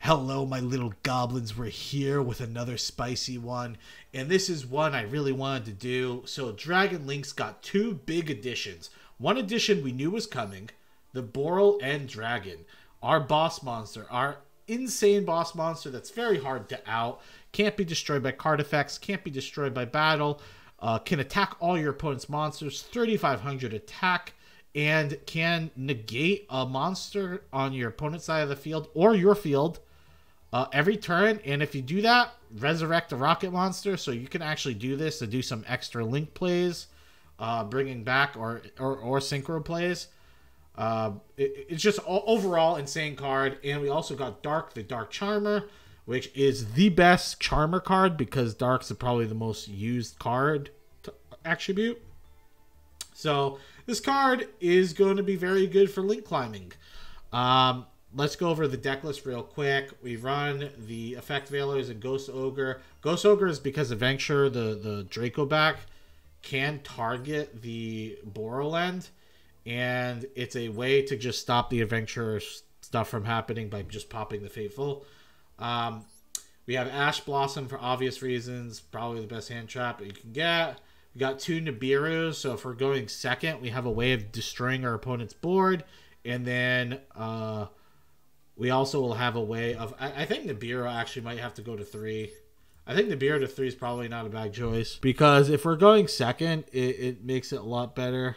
Hello, my little goblins. We're here with another spicy one. And this is one I really wanted to do. So Dragon Link's got two big additions. One addition we knew was coming. The Boral End Dragon. Our boss monster. Our insane boss monster that's very hard to out. Can't be destroyed by card effects. Can't be destroyed by battle. Can attack all your opponent's monsters. 3,500 attack. And can negate a monster on your opponent's side of the field or your field every turn. And if you do that, resurrect a rocket monster. So you can actually do this to do some extra Link plays, bringing back or synchro plays. It's just overall insane card. And we also got Dark, the Dark Charmer, which is the best Charmer card because Dark's probably the most used card attribute. So this card is going to be very good for Link climbing. Let's go over the deck list real quick. We run the Effect Veilers and Ghost Ogre. Ghost Ogre is because Adventure, the Draco back, can target the Boral End. And it's a way to just stop the Adventure stuff from happening by just popping the Fateful. We have Ash Blossom for obvious reasons. Probably the best hand trap that you can get. We got two Nibiru, so if we're going second, we have a way of destroying our opponent's board. And then we also will have a way of... I think Nibiru actually might have to go to 3. I think Nibiru to 3 is probably not a bad choice. Because if we're going second, it makes it a lot better.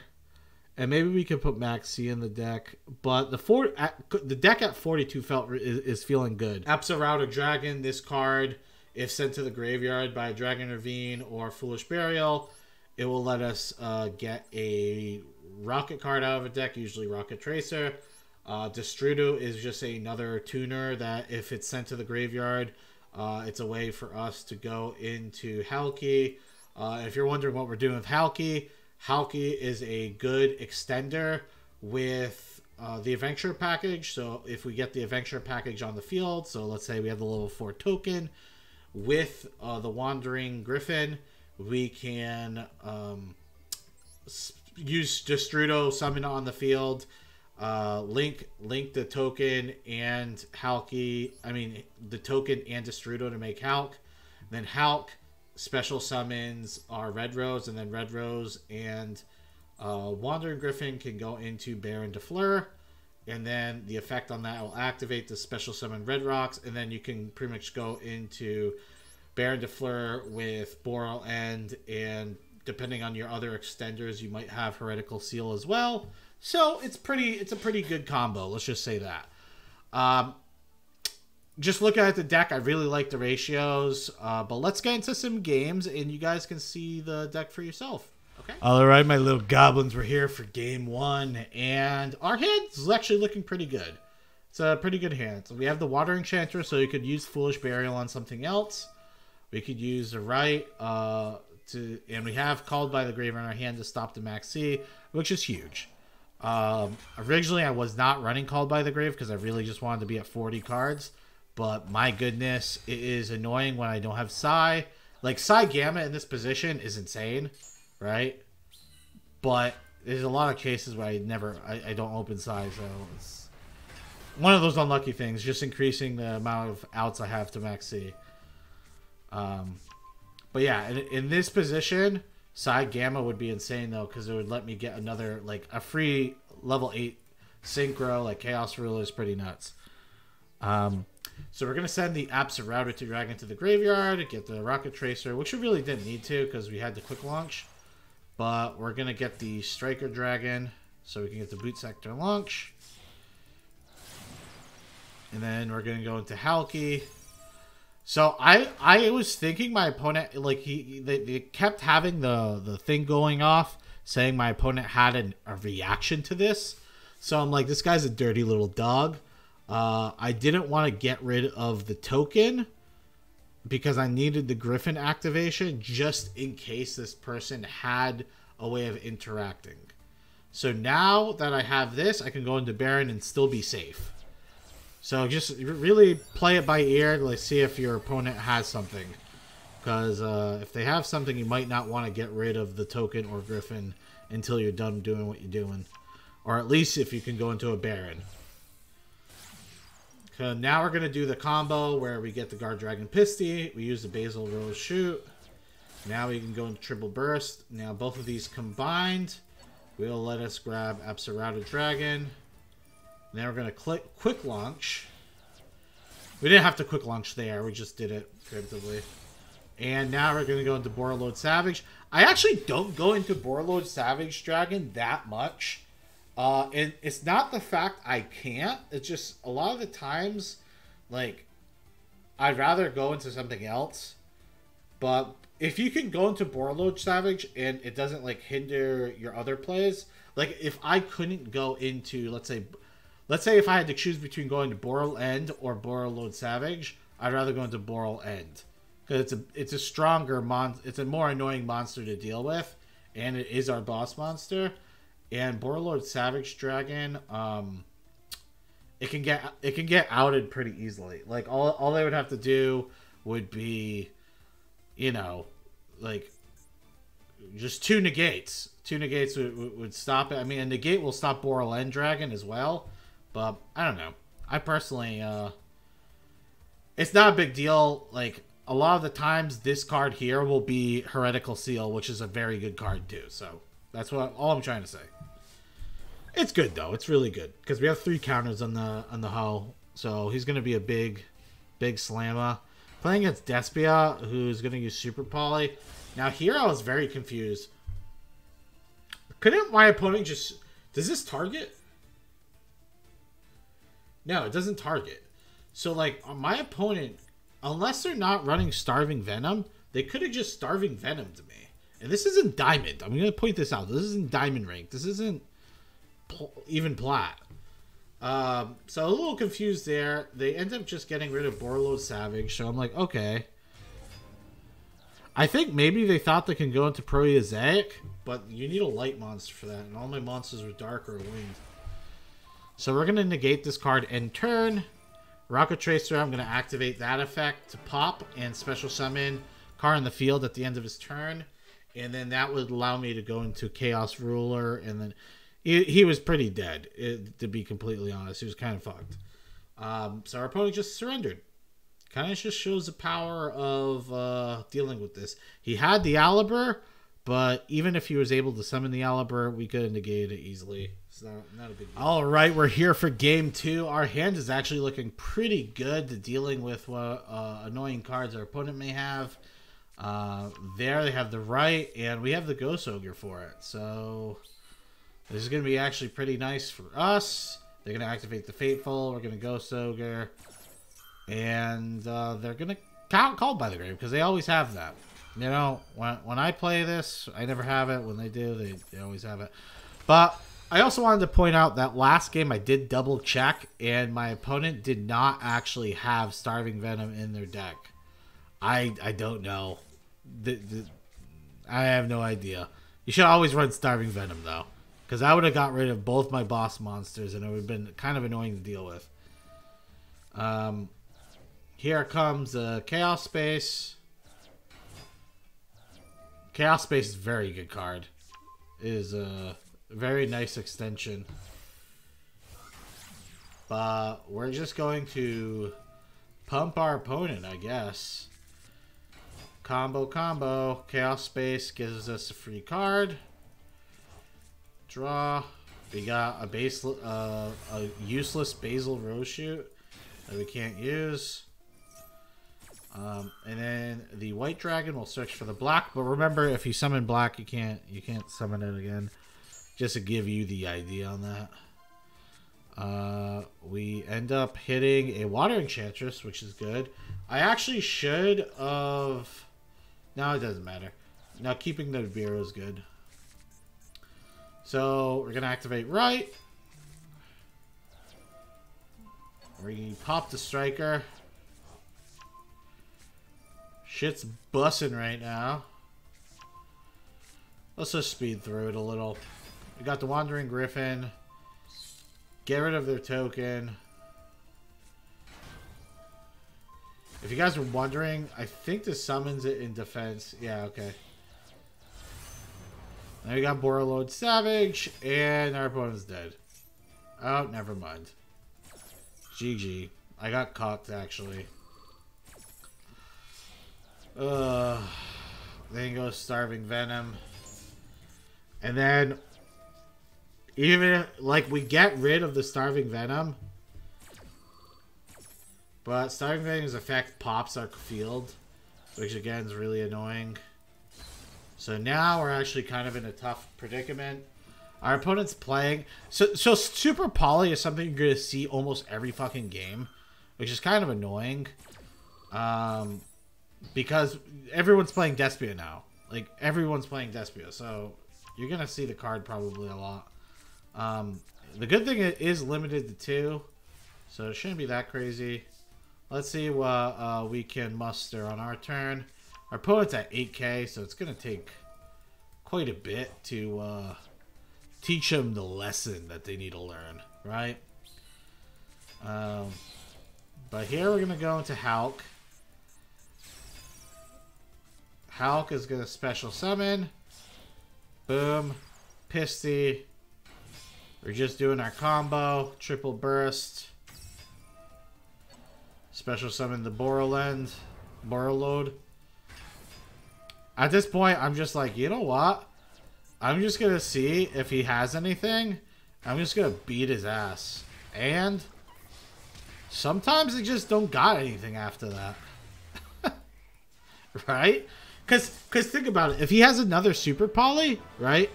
And maybe we could put Max C in the deck. But the deck at 42 is feeling good. Absolouter Dragon, this card, if sent to the graveyard by Dragon Ravine or Foolish Burial, it will let us get a rocket card out of a deck, usually Rocket Tracer. Destrudo is just another tuner that if it's sent to the graveyard, it's a way for us to go into Halki. If you're wondering what we're doing with Halki, Halki is a good extender with the Adventure package. So if we get the Adventure package on the field, so let's say we have the level 4 token with the Wandering Griffin, we can use Destrudo, summon on the field, link the token and Halki, the token and Destrudo to make Halk. Then Halk special summons our Red Rose, and then Red Rose and Wandering Griffin can go into Baron de Fleur, and then the effect on that will activate the special summon Red Rocks, and then you can pretty much go into Baron de Fleur with Boral End, and depending on your other extenders, you might have Heretical Seal as well. So it's a pretty good combo. Let's just say that. Just looking at the deck, I really like the ratios. But let's get into some games, and you guys can see the deck for yourself. Okay. All right, my little goblins, we're here for game 1, and our hand is actually looking pretty good. It's a pretty good hand. So we have the Water Enchanter, so you could use Foolish Burial on something else. We could use the right and we have Called by the Grave in our hand to stop the Max C, which is huge. Originally, I was not running Called by the Grave because I really just wanted to be at 40 cards. But my goodness, it is annoying when I don't have Psy. Like, Psy Gamma in this position is insane, right? But there's a lot of cases where I don't open Psy, so it's one of those unlucky things, just increasing the amount of outs I have to Max C. But yeah, in this position, Psy Gamma would be insane though, because it would let me get another, like, a free level 8 synchro, like Chaos Ruler is pretty nuts. So we're going to send the Absolouter to Dragon to the graveyard, get the Rocket Tracer, which we really didn't need to because we had the quick launch. But we're going to get the Striker Dragon so we can get the Boot Sector launch. And then we're going to go into Halki. So I was thinking my opponent, like, they kept having the thing going off saying my opponent had a reaction to this. So I'm like, this guy's a dirty little dog. I didn't want to get rid of the token because I needed the Griffin activation just in case this person had a way of interacting. So now that I have this, I can go into Baron and still be safe. So just really play it by ear. Let's see if your opponent has something. Because if they have something, you might not want to get rid of the token or Griffin until you're done doing what you're doing. Or at least if you can go into a Baron. So now we're going to do the combo where we get the Guard Dragon Pisty. We use the Basil Rose Shoot. Now we can go into Triple Burst. Now both of these combined will let us grab Absurata Dragon. Now we're going to Quick Launch. We didn't have to Quick Launch there. We just did it preemptively. And now we're going to go into Borreload Savage. I actually don't go into Borreload Savage Dragon that much. And it's not the fact I can't. It's just a lot of the times, like, I'd rather go into something else. But if you can go into Borreload Savage and it doesn't, like, hinder your other plays. Like, if I couldn't go into, let's say if I had to choose between going to Boral End or Borreload Savage, I'd rather go into Boral End. Because it's a stronger it's a more annoying monster to deal with. And it is our boss monster. And Borreload Savage Dragon, it can get outed pretty easily. Like all they would have to do would be, you know, like just 2 negates. 2 negates would stop it. I mean, a negate will stop Boral End Dragon as well. But I don't know. I personally, it's not a big deal. Like a lot of the times, this card here will be Heretical Seal, which is a very good card too. So that's all I'm trying to say. It's good though. It's really good because we have 3 counters on the hull, so he's gonna be a big slammer. Playing against Despia, who's gonna use Super Poly. Now here I was very confused. Couldn't my opponent just? Does this target? No, it doesn't target. So like my opponent, unless they're not running Starving Venom, they could have just Starving Venom to me. And this isn't Diamond. I'm gonna point this out. This isn't Diamond rank. This isn't even Plat. So a little confused there. They end up just getting rid of Borreload Savage. So I'm like, okay. I think maybe they thought they can go into Proteozaic, but you need a light monster for that. And all my monsters are dark or winged. So we're going to negate this card end turn. Rocket Tracer, I'm going to activate that effect to pop and special summon card in the field at the end of his turn. And then that would allow me to go into Chaos Ruler. And then he was pretty dead, to be completely honest. He was kind of fucked. So our opponent just surrendered. Kind of just shows the power of dealing with this. He had the Alibur, but even if he was able to summon the Alibur, we could have negated it easily. It's not a big deal. All right, we're here for game 2. Our hand is actually looking pretty good to dealing with what annoying cards our opponent may have. There they have the right, and we have the Ghost Ogre for it. So this is going to be actually pretty nice for us. They're going to activate the Fateful. We're going to Ghost Ogre. And they're going to Call by the Grave, because they always have that. You know, when I play this, I never have it. When they do, they always have it. But I also wanted to point out that last game I did double check, and my opponent did not actually have Starving Venom in their deck. I don't know. I have no idea. You should always run Starving Venom, though. Because I would have got rid of both my boss monsters, and it would have been kind of annoying to deal with. Here comes Chaos Space. Chaos Space is a very good card. It is a very nice extension. But we're just going to pump our opponent, I guess. Combo. Chaos Space gives us a free card. Draw. We got a useless Basil Rose Shoot that we can't use. And then the white dragon will search for the black. But remember, if you summon black, you can't summon it again. Just to give you the idea on that. We end up hitting a Water Enchantress, which is good. I actually should have... No, it doesn't matter. Now, keeping the Bureau is good. So, we're going to activate right. We pop the Striker. Shit's bussing right now. Let's just speed through it a little. We got the Wandering Griffin. Get rid of their token. If you guys were wondering, I think this summons it in defense. Yeah, okay. Now we got Borreload Savage, and our opponent's dead. Oh, never mind. GG. I got cocked, actually. Then goes Starving Venom. And then, even, like, we get rid of the Starving Venom. But Starving Venom's effect pops our field. Which, again, is really annoying. So now we're actually kind of in a tough predicament. Our opponent's playing... So Super Poly is something you're going to see almost every fucking game. Which is kind of annoying. Because everyone's playing Despia now. Like, everyone's playing Despia. So, you're going to see the card probably a lot. The good thing it is limited to 2. So, it shouldn't be that crazy. Let's see what we can muster on our turn. Our opponent's at 8k, so it's going to take quite a bit to teach them the lesson that they need to learn, right? But here we're going to go into Hulk. Hulk is going to special summon. Boom. Pisty. We're just doing our combo. Triple burst. Special summon the Borrowload. At this point, I'm just like, you know what? I'm just going to see if he has anything. I'm just going to beat his ass. And sometimes they just don't got anything after that. Right? Because think about it. If he has another Super Poly, right?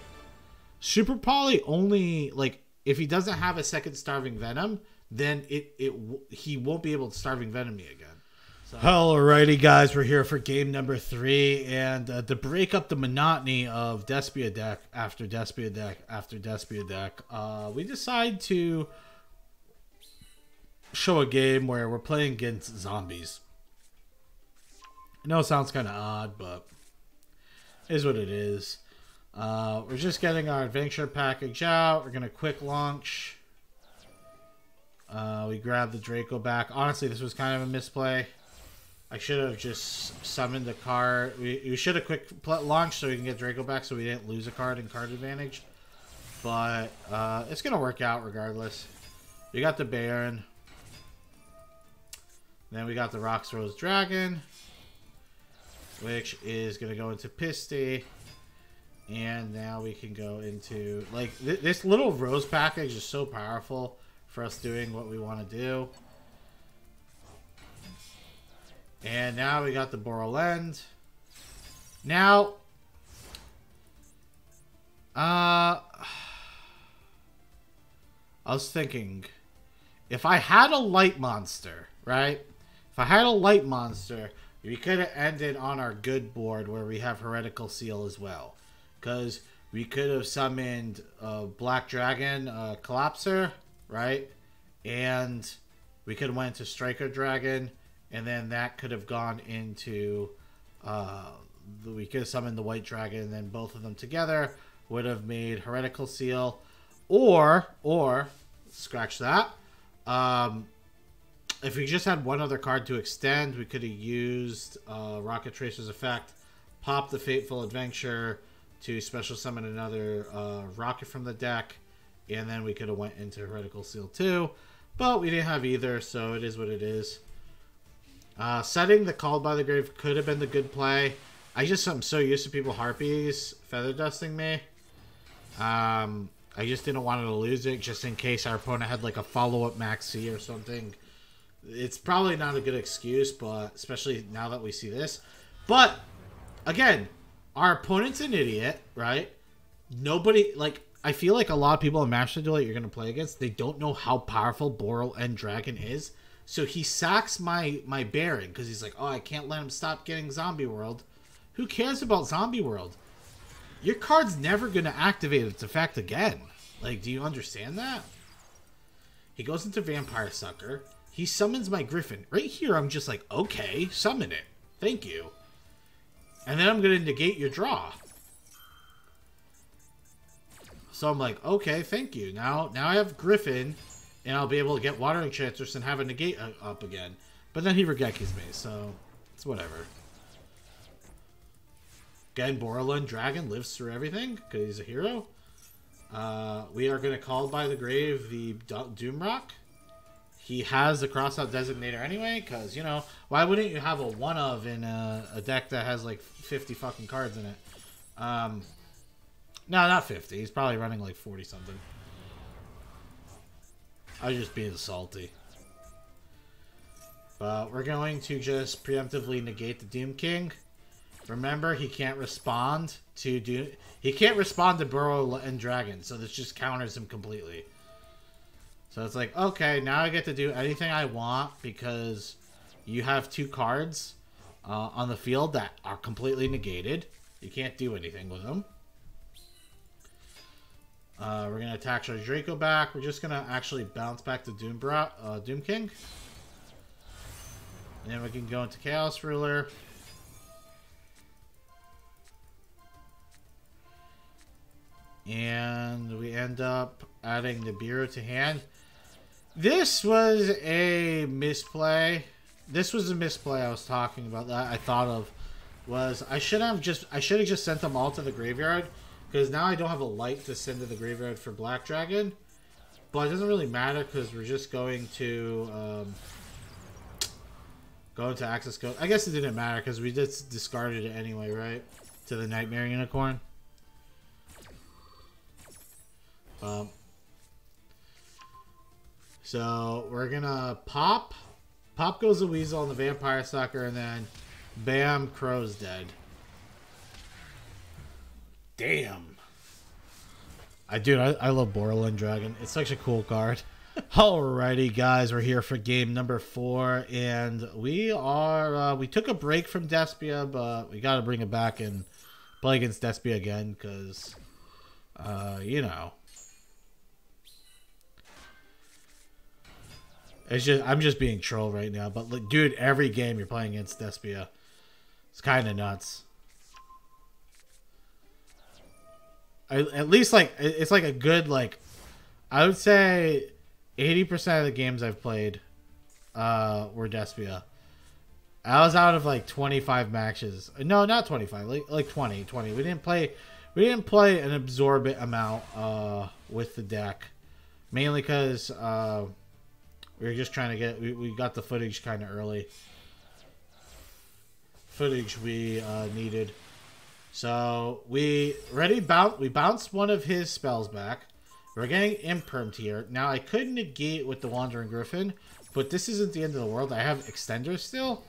Super Poly only, like, if he doesn't have a second Starving Venom, then he won't be able to Starving Venom me again. So. Alrighty, guys, we're here for game number 3, and to break up the monotony of Despia deck after Despia deck after Despia deck, we decide to show a game where we're playing against zombies. I know it sounds kind of odd, but it is what it is. We're just getting our adventure package out. We're gonna quick launch. We grab the Draco back. Honestly, this was kind of a misplay. I should have just summoned a card. We should have quick launched so we can get Draco back so we didn't lose a card in card advantage. But it's going to work out regardless. We got the Baron. Then we got the Rox Rose Dragon, which is going to go into Pisty. And now we can go into... Like, this little Rose package is so powerful for us doing what we want to do. And now we got the Borrowload. Now, I was thinking, if I had a light monster, right? If I had a light monster, we could have ended on our good board where we have Heretical Seal as well. Because we could have summoned a Black Dragon Collapser, right? And we could have went to Striker Dragon. And then that could have gone into, we could have summoned the White Dragon, and then both of them together would have made Heretical Seal. Or, scratch that. If we just had one other card to extend, we could have used Rocket Tracer's effect, pop the Fateful Adventure to special summon another Rocket from the deck, and then we could have went into Heretical Seal too. But we didn't have either, so it is what it is. Setting the Called by the Grave could have been the good play. I'm so used to people Harpies feather dusting me. I just didn't want to lose it just in case our opponent had like a follow-up Maxi or something. It's probably not a good excuse, but especially now that we see this. But again, our opponent's an idiot, right? Nobody, like, I feel like a lot of people in Master Duel you're going to play against, they don't know how powerful Borrowload Dragon is. So he sacks my Baron because he's like, oh, I can't let him stop getting Zombie World. Who cares about Zombie World? Your card's never going to activate its effect again. Like, do you understand that? He goes into Vampire Sucker. He summons my Griffin. Right here, I'm just like, okay, summon it. Thank you. And then I'm going to negate your draw. So I'm like, okay, thank you. Now I have Griffin. And I'll be able to get Water Enchantress and have a negate up again. But then he Regekis me, so it's whatever. Again, Borrowload Dragon lives through everything because he's a hero. We are going to Call by the Grave the Doomrock. he has the crossout designator anyway, because, you know, why wouldn't you have a one of in a deck that has like 50 fucking cards in it? No, not 50. He's probably running like 40 something. I was just being salty. But we're going to just preemptively negate the Doom King. Remember, he can't respond to he can't respond to Burrow and Dragon, so this just counters him completely. So it's like, okay, now I get to do anything I want because you have 2 cards on the field that are completely negated. You can't do anything with them. We're going to attach our Draco back. We're just going to actually bounce back to Doom King. And then we can go into Chaos Ruler. And we end up adding the Bureau to hand. This was a misplay. This was a misplay I was talking about that I thought of. Was I should have just sent them all to the graveyard. Because now I don't have a light to send to the graveyard for Black Dragon. But it doesn't really matter because we're just going to go into Access Code. I guess it didn't matter because we just discarded it anyway, right? To the Nightmare Unicorn. So we're gonna pop. Pop goes the Weasel and the Vampire Sucker, and then bam, Crow's dead. Damn. I love Borderland Dragon. It's such a cool card. Alrighty, guys, we're here for game number 4, and we took a break from Despia, but we got to bring it back and play against Despia again, because, you know. I'm just being troll right now, but like, dude, every game you're playing against Despia, it's kind of nuts. At least like it's like a good like, I would say 80% of the games I've played were Despia. I was out of like 25 matches. No, not 25, like 20. We didn't play an absorbent amount with the deck, mainly because we were just trying to get... We got the footage kind of early. Footage we needed. So, we bounced one of his spells back. We're getting Impermed here. Now, I could negate with the Wandering Griffin, but this isn't the end of the world. I have Extenders still.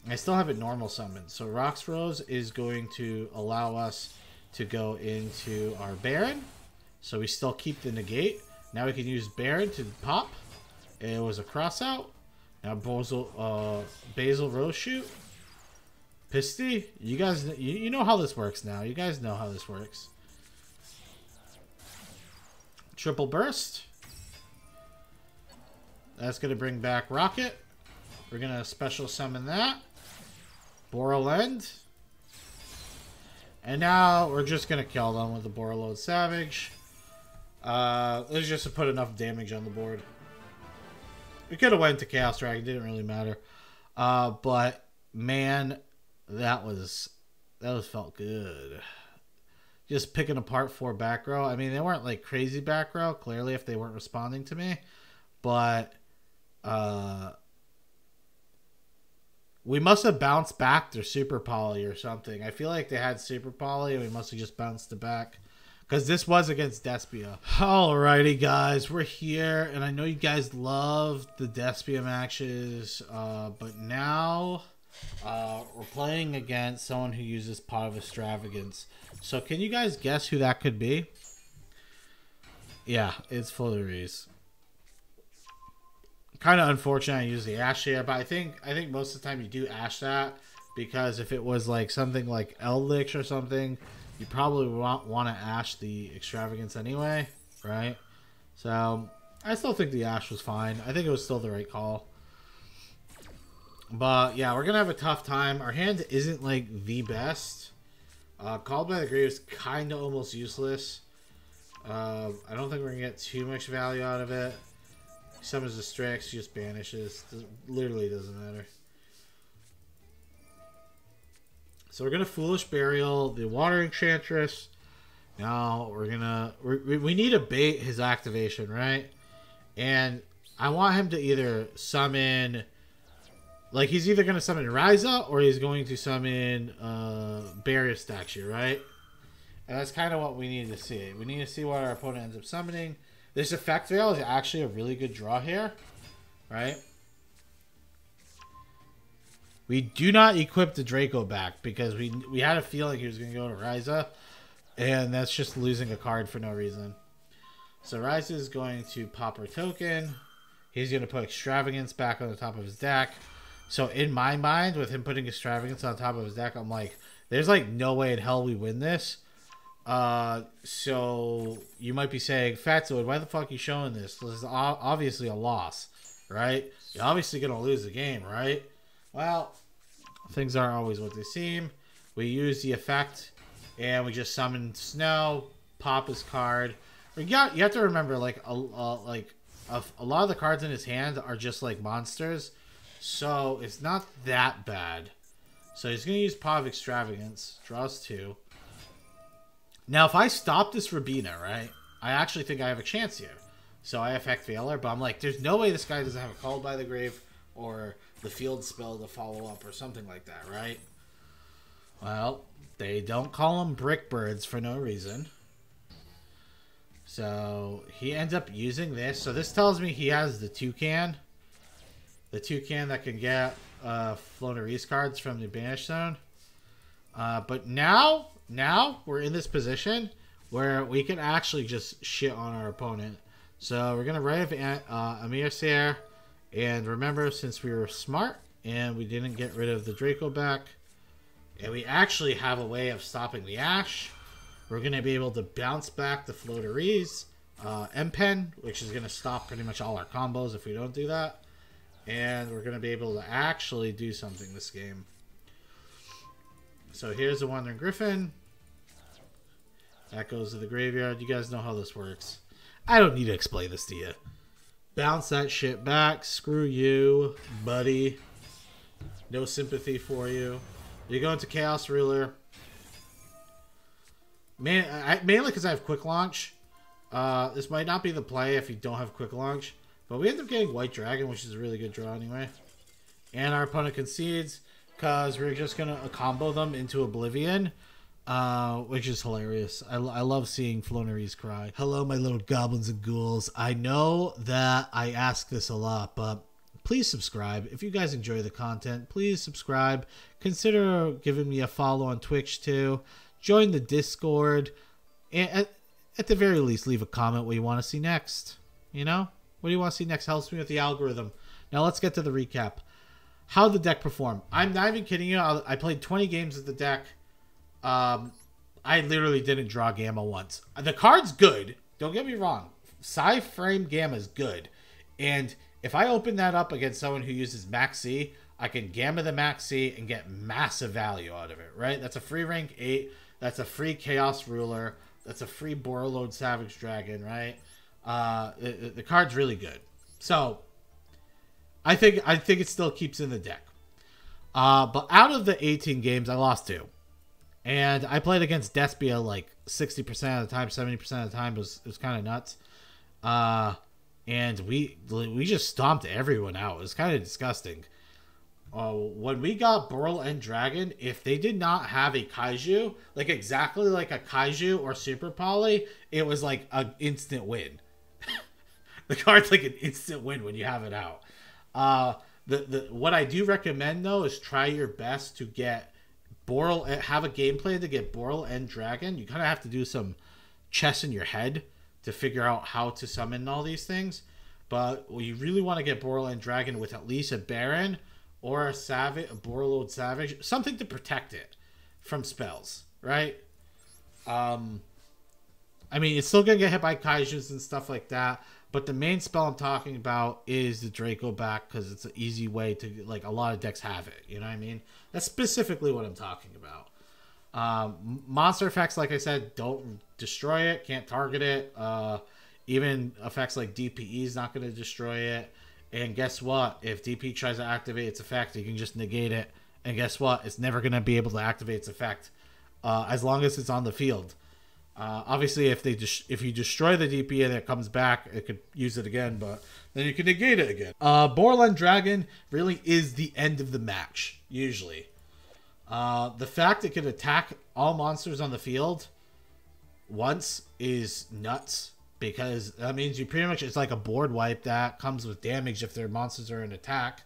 I still have it normal summoned. So, Rox Rose is going to allow us to go into our Baron. So, we still keep the negate. Now, we can use Baron to pop. It was a crossout. Now Basil Rose Shoot. Pisty. You guys, you know how this works now. You guys know how this works. Triple Burst. That's going to bring back Rocket. We're going to special summon that. Borrowland. And now we're just going to kill them with the Borrowload Savage. Let's just put enough damage on the board. We could have went to Chaos Dragon. Didn't really matter. But, man, that felt good. Just picking apart 4 back row. I mean, they weren't, like, crazy back row, clearly, if they weren't responding to me. But, we must have bounced back their Super Poly or something. I feel like they had Super Poly, and we must have just bounced it back. Because this was against Despia. Alrighty, guys. We're here. And I know you guys love the Despia matches. But now we're playing against someone who uses Pot of Extravagance. So can you guys guess who that could be? Yeah, it's Flurries. Kind of unfortunate I use the Ash here. But I think most of the time you do Ash that. Because if it was like something like Eldritch or something... You probably want to Ash the Extravagance anyway, right? So, I still think the Ash was fine. I think it was still the right call. But, yeah, we're going to have a tough time. Our hand isn't, like, the best. Called by the Grave is kind of almost useless. I don't think we're going to get too much value out of it. Summons the Strix, just banishes. Literally doesn't matter. So we're going to Foolish Burial, the Water Enchantress. Now we're going to... We need to bait his activation, right? And I want him to either summon... Like, he's either going to summon Ryza or he's going to summon Barrier Statue, right? And that's kind of what we need to see. We need to see what our opponent ends up summoning. This Effect Veil is actually a really good draw here, right? We do not equip the Draco back because we had a feeling he was going to go to Ryza. And that's just losing a card for no reason. So Ryza is going to pop her token. He's going to put Extravagance back on the top of his deck. So in my mind, with him putting Extravagance on top of his deck, I'm like, there's like no way in hell we win this. So you might be saying, Fatsoid, why the fuck are you showing this? This is obviously a loss, right? You're obviously going to lose the game, right? Well, things aren't always what they seem. We use the effect, and we just summon Snow, pop his card. You have to remember, like a lot of the cards in his hand are just like monsters. So, it's not that bad. So, he's going to use Paw of Extravagance. Draws 2. Now, if I stop this Rabina, right, I actually think I have a chance here. So, I Effect Veiler, but I'm like, there's no way this guy doesn't have a Called by the Grave or the Field Spell to follow up or something like that, right? Well, they don't call them Brick Birds for no reason. So, he ends up using this. So, this tells me he has the Toucan. The Toucan that can get Floaterese cards from the Banish Zone. But now we're in this position where we can actually just shit on our opponent. So we're going to write Amir Sayer. And remember, since we were smart and we didn't get rid of the Draco back, and we actually have a way of stopping the Ash, we're going to be able to bounce back the Floaterese, M-Pen, which is going to stop pretty much all our combos if we don't do that. And we're going to be able to actually do something this game. So here's the Wandering Griffin. That goes to the graveyard. You guys know how this works. I don't need to explain this to you. Bounce that shit back. Screw you, buddy. No sympathy for you. You go into Chaos Ruler. Mainly because I have Quick Launch. This might not be the play if you don't have Quick Launch. But we end up getting White Dragon, which is a really good draw anyway. And our opponent concedes because we're just going to combo them into Oblivion, which is hilarious. I love seeing Floaterese cry. Hello, my little goblins and ghouls. I know that I ask this a lot, but please subscribe. If you guys enjoy the content, please subscribe. Consider giving me a follow on Twitch too. Join the Discord. And at the very least, leave a comment what you want to see next. You know? What do you want to see next? Helps me with the algorithm. Now let's get to the recap. How did the deck perform? I'm not even kidding you. I played 20 games with the deck. I literally didn't draw Gamma once. The card's good. Don't get me wrong. Psy-Frame Gamma is good. And if I open that up against someone who uses Max C, I can Gamma the Max C and get massive value out of it, right? That's a free rank 8. That's a free Chaos Ruler. That's a free Borreload Savage Dragon, right? The card's really good. So I think it still keeps in the deck. But out of the 18 games, I lost 2. And I played against Despia like 60% of the time, 70% of the time. It was kind of nuts. And we just stomped everyone out. It was kind of disgusting. When we got Burl and Dragon, if they did not have a Kaiju, like exactly like a Kaiju or Super Poly, it was like an instant win. The card's like an instant win when you have it out. What I do recommend though is try your best to get Boral, have a game plan to get Boral and Dragon. You kind of have to do some chess in your head to figure out how to summon all these things. But you really want to get Boral and Dragon with at least a Baron or a Savage, a Borreload Savage, something to protect it from spells, right? I mean, it's still gonna get hit by Kaijus and stuff like that. But the main spell I'm talking about is the Draco back because it's an easy way to, like, a lot of decks have it. You know what I mean? That's specifically what I'm talking about. Monster effects, like I said, don't destroy it, can't target it. Even effects like DPE is not going to destroy it. And guess what? If DP tries to activate its effect, you can just negate it. And guess what? It's never going to be able to activate its effect as long as it's on the field. Obviously, if you destroy the DP and it comes back, it could use it again. But then you can negate it again. Borderland Dragon really is the end of the match, usually. The fact it can attack all monsters on the field once is nuts, because that means you pretty much, it's like a board wipe that comes with damage if their monsters are in attack.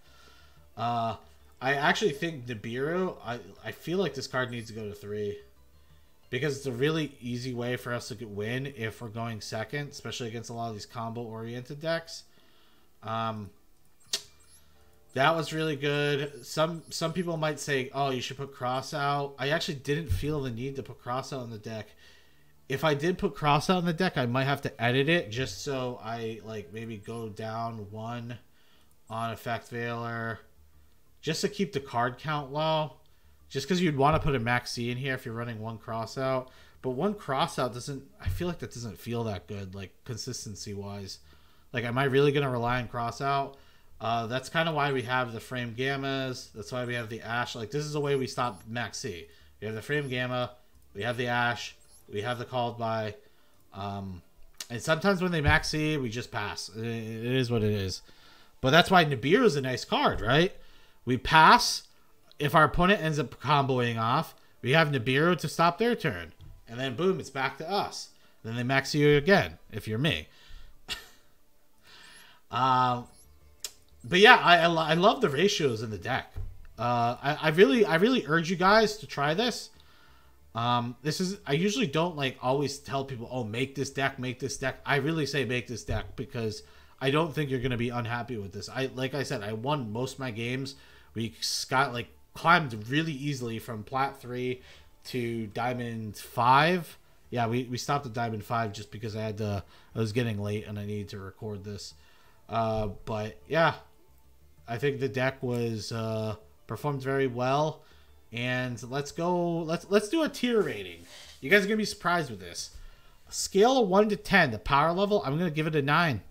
I actually think Nibiru, I feel like this card needs to go to 3. Because it's a really easy way for us to win if we're going second, especially against a lot of these combo-oriented decks. That was really good. Some people might say, oh, you should put Cross out. I actually didn't feel the need to put Cross out on the deck. If I did put Cross out on the deck, I might have to edit it just so I like maybe go down 1 on Effect Veiler, just to keep the card count low. Just because you'd want to put a Max C in here if you're running 1 cross out. But 1 cross out doesn't... I feel like that doesn't feel that good, like, consistency-wise. Like, am I really going to rely on cross out? That's kind of why we have the Frame Gammas. That's why we have the Ash. Like, this is the way we stop Max C. We have the Frame Gamma. We have the Ash. We have the Called By. And sometimes when they Max C, we just pass. It is what it is. But that's why Nibiru is a nice card, right? We pass... If our opponent ends up comboing off, we have Nibiru to stop their turn. And then, boom, it's back to us. Then they max you again, if you're me. But yeah, I love the ratios in the deck. I really urge you guys to try this. I usually don't like always tell people, oh, make this deck, make this deck. I really say make this deck because I don't think you're going to be unhappy with this. Like I said, I won most of my games. We got like climbed really easily from Plat 3 to Diamond 5. Yeah, we stopped at Diamond 5 just because I was getting late and I needed to record this. But yeah, I think the deck was performed very well. And let's do a tier rating. You guys are gonna be surprised with this. A scale of 1 to 10, the power level, I'm gonna give it a 9.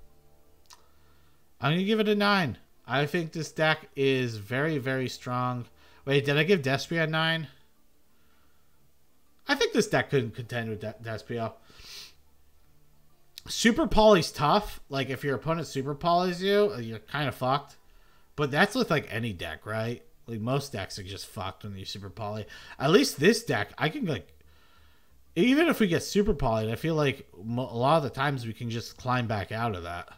I'm gonna give it a 9. I think this deck is very, very strong. Wait, did I give Despia a 9? I think this deck couldn't contend with Despia. Super Poly's tough. Like, if your opponent Super Polys you, you're kind of fucked. But that's with, like, any deck, right? Like, most decks are just fucked when you Super Poly. At least this deck, I can, like... Even if we get Super Polyed, I feel like a lot of the times we can just climb back out of that.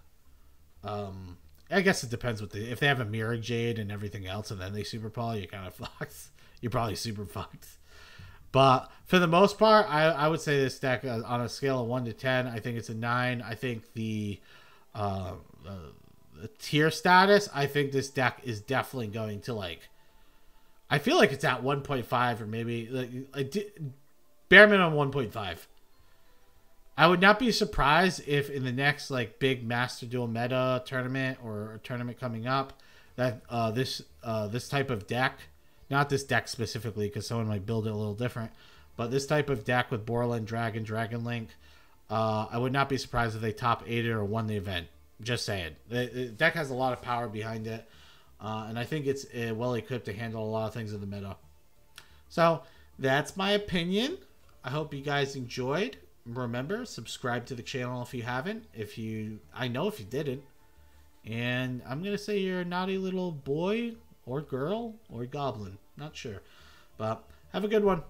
I guess it depends if they have a Mirror Jade and everything else and then they Super Poly, you're kind of fucked. You're probably super fucked. But for the most part, I would say this deck on a scale of 1 to 10, I think it's a 9. I think the tier status, I think this deck is definitely going to like... I feel like it's at 1.5 or maybe bare minimum 1.5. I would not be surprised if in the next like big Master Duel meta tournament or a tournament coming up that this type of deck, not this deck specifically because someone might build it a little different, but this type of deck with Borderland Dragon, Dragon Link, I would not be surprised if they top 8 it or won the event. Just saying. The deck has a lot of power behind it, and I think it's well equipped to handle a lot of things in the meta. So that's my opinion. I hope you guys enjoyed. Remember, subscribe to the channel if you haven't. I know if you didn't. And I'm going to say you're a naughty little boy or girl or goblin. Not sure. But have a good one.